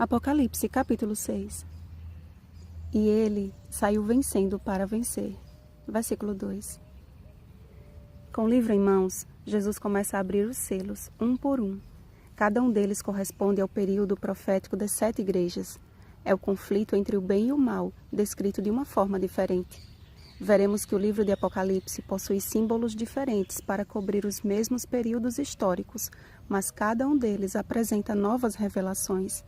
Apocalipse, capítulo 6. E ele saiu vencendo para vencer. Versículo 2. Com o livro em mãos, Jesus começa a abrir os selos, um por um. Cada um deles corresponde ao período profético das 7 igrejas. É o conflito entre o bem e o mal, descrito de uma forma diferente. Veremos que o livro de Apocalipse possui símbolos diferentes para cobrir os mesmos períodos históricos, mas cada um deles apresenta novas revelações.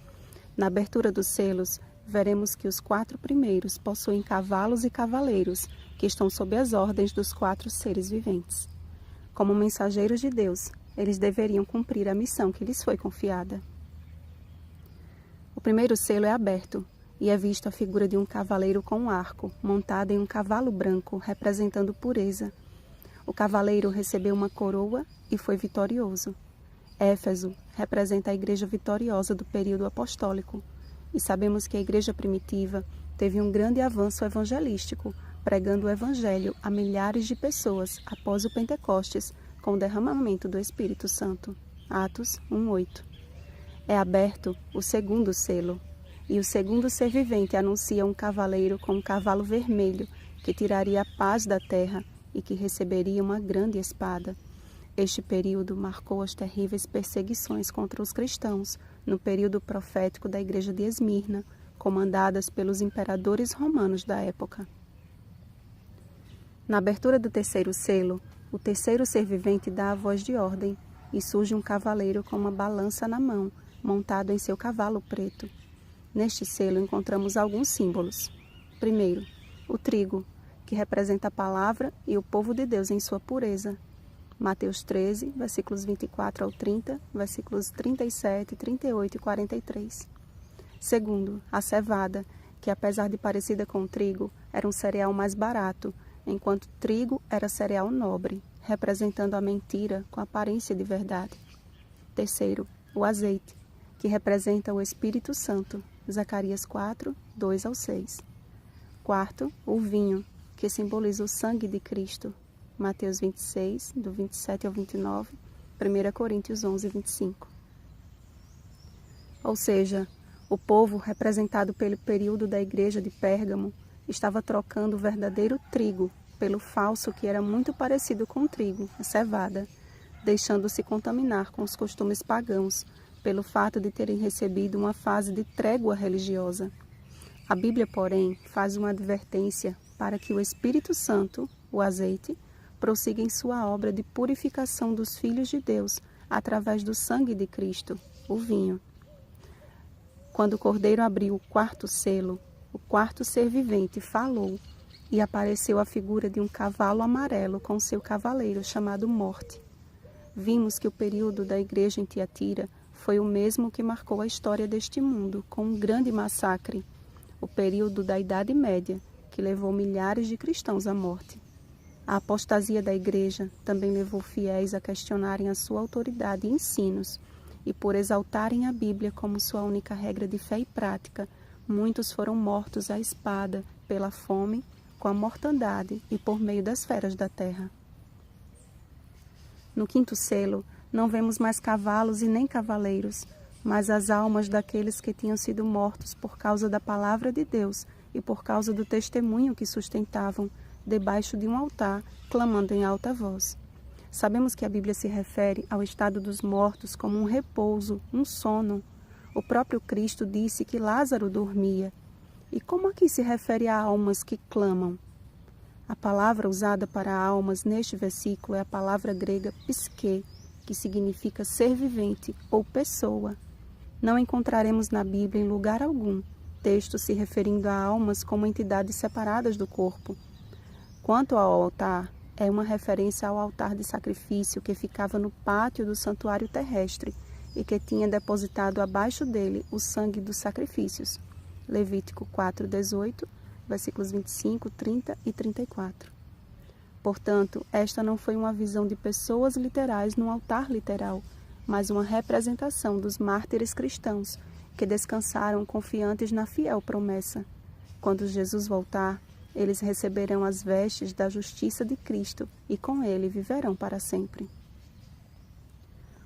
Na abertura dos selos, veremos que os 4 primeiros possuem cavalos e cavaleiros, que estão sob as ordens dos 4 seres viventes. Como mensageiros de Deus, eles deveriam cumprir a missão que lhes foi confiada. O primeiro selo é aberto, e é visto a figura de um cavaleiro com um arco, montado em um cavalo branco, representando pureza. O cavaleiro recebeu uma coroa e foi vitorioso. Éfeso representa a igreja vitoriosa do período apostólico, e sabemos que a igreja primitiva teve um grande avanço evangelístico, pregando o evangelho a milhares de pessoas após o Pentecostes, com o derramamento do Espírito Santo. Atos 1:8. É aberto o segundo selo, e o segundo ser vivente anuncia um cavaleiro com um cavalo vermelho, que tiraria a paz da terra e que receberia uma grande espada. Este período marcou as terríveis perseguições contra os cristãos no período profético da igreja de Esmirna, comandadas pelos imperadores romanos da época. Na abertura do terceiro selo, o terceiro ser vivente dá a voz de ordem, e surge um cavaleiro com uma balança na mão, montado em seu cavalo preto. Neste selo encontramos alguns símbolos. Primeiro, o trigo, que representa a palavra e o povo de Deus em sua pureza. Mateus 13, versículos 24 ao 30, versículos 37, 38 e 43. Segundo, a cevada, que apesar de parecida com o trigo, era um cereal mais barato, enquanto o trigo era cereal nobre, representando a mentira com aparência de verdade. Terceiro, o azeite, que representa o Espírito Santo, Zacarias 4, 2 ao 6. Quarto, o vinho, que simboliza o sangue de Cristo, Mateus 26, do 27 ao 29, 1 Coríntios 11, 25. Ou seja, o povo, representado pelo período da igreja de Pérgamo, estava trocando o verdadeiro trigo pelo falso que era muito parecido com o trigo, a cevada, deixando-se contaminar com os costumes pagãos, pelo fato de terem recebido uma fase de trégua religiosa. A Bíblia, porém, faz uma advertência para que o Espírito Santo, o azeite, prossiga em sua obra de purificação dos filhos de Deus através do sangue de Cristo, o vinho. Quando o Cordeiro abriu o 4º selo, o 4º ser vivente falou, e apareceu a figura de um cavalo amarelo com seu cavaleiro chamado Morte. Vimos que o período da igreja em Tiatira foi o mesmo que marcou a história deste mundo, com um grande massacre, o período da Idade Média, que levou milhares de cristãos à morte. A apostasia da igreja também levou fiéis a questionarem a sua autoridade e ensinos, e por exaltarem a Bíblia como sua única regra de fé e prática, muitos foram mortos à espada, pela fome, com a mortandade e por meio das feras da terra. No 5º selo, não vemos mais cavalos e nem cavaleiros, mas as almas daqueles que tinham sido mortos por causa da palavra de Deus e por causa do testemunho que sustentavam, debaixo de um altar, clamando em alta voz. Sabemos que a Bíblia se refere ao estado dos mortos como um repouso, um sono. O próprio Cristo disse que Lázaro dormia. E como aqui se refere a almas que clamam? A palavra usada para almas neste versículo é a palavra grega psique, que significa ser vivente ou pessoa. Não encontraremos na Bíblia em lugar algum texto se referindo a almas como entidades separadas do corpo. Quanto ao altar, é uma referência ao altar de sacrifício que ficava no pátio do santuário terrestre e que tinha depositado abaixo dele o sangue dos sacrifícios. Levítico 4:18, versículos 25, 30 e 34. Portanto, esta não foi uma visão de pessoas literais num altar literal, mas uma representação dos mártires cristãos que descansaram confiantes na fiel promessa. Quando Jesus voltar, eles receberão as vestes da justiça de Cristo e com ele viverão para sempre.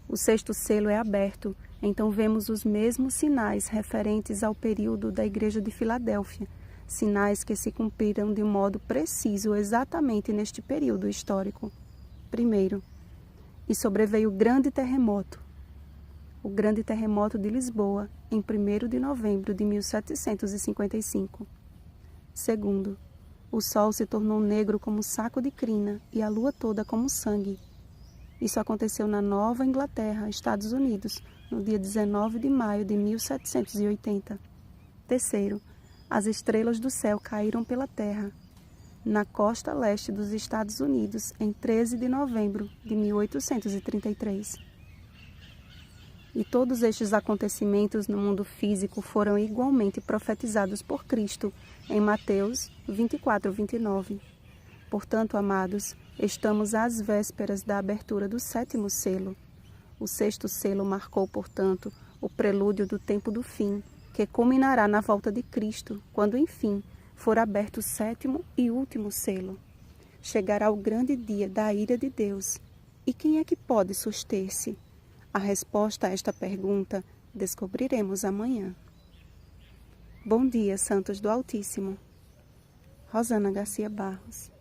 O sexto selo é aberto, então vemos os mesmos sinais referentes ao período da Igreja de Filadélfia, sinais que se cumpriram de modo preciso exatamente neste período histórico. Primeiro, e sobreveio o grande terremoto de Lisboa, em 1º de novembro de 1755. Segundo, o sol se tornou negro como saco de crina e a lua toda como sangue. Isso aconteceu na Nova Inglaterra, Estados Unidos, no dia 19 de maio de 1780. Terceiro, as estrelas do céu caíram pela terra, na costa leste dos Estados Unidos, em 13 de novembro de 1833. E todos estes acontecimentos no mundo físico foram igualmente profetizados por Cristo em Mateus 24:29. Portanto, amados, estamos às vésperas da abertura do 7º selo. O 6º selo marcou, portanto, o prelúdio do tempo do fim, que culminará na volta de Cristo, quando, enfim, for aberto o 7º e último selo. Chegará o grande dia da ira de Deus. E quem é que pode suster-se? A resposta a esta pergunta descobriremos amanhã. Bom dia, santos do Altíssimo. Rosana Garcia Barros.